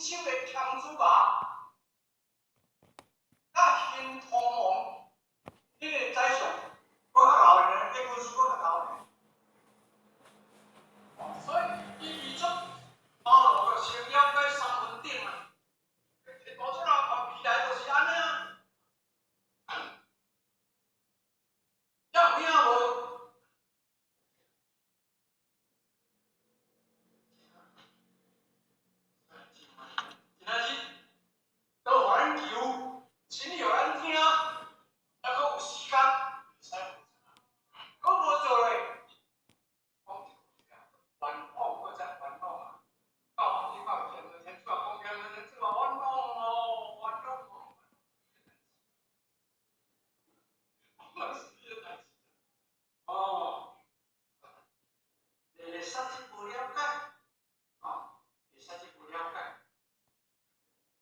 手的强子吧，那天通王，迄个宰相，我较老的呢，迄本书我较老的。所以，伊提出包罗个先了解三分鼎啊，多出来把未来就是安尼啊。要领无？今仔日都互咱求，真有咱听，啊，搁有时间，会使。搁无做咧，冤枉我才冤枉啊！到底到天主天主啊，讲天主天主啊，冤枉哦，冤枉哦！我是你的代志哦，啥子不了解啊？啥子不了解？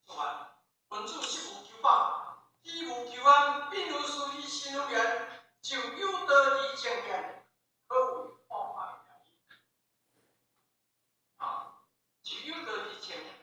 是吧？文字是无求法，既无求安，并如是以心如缘，就有得离见面，可谓破坏了义。啊，就有得离见面。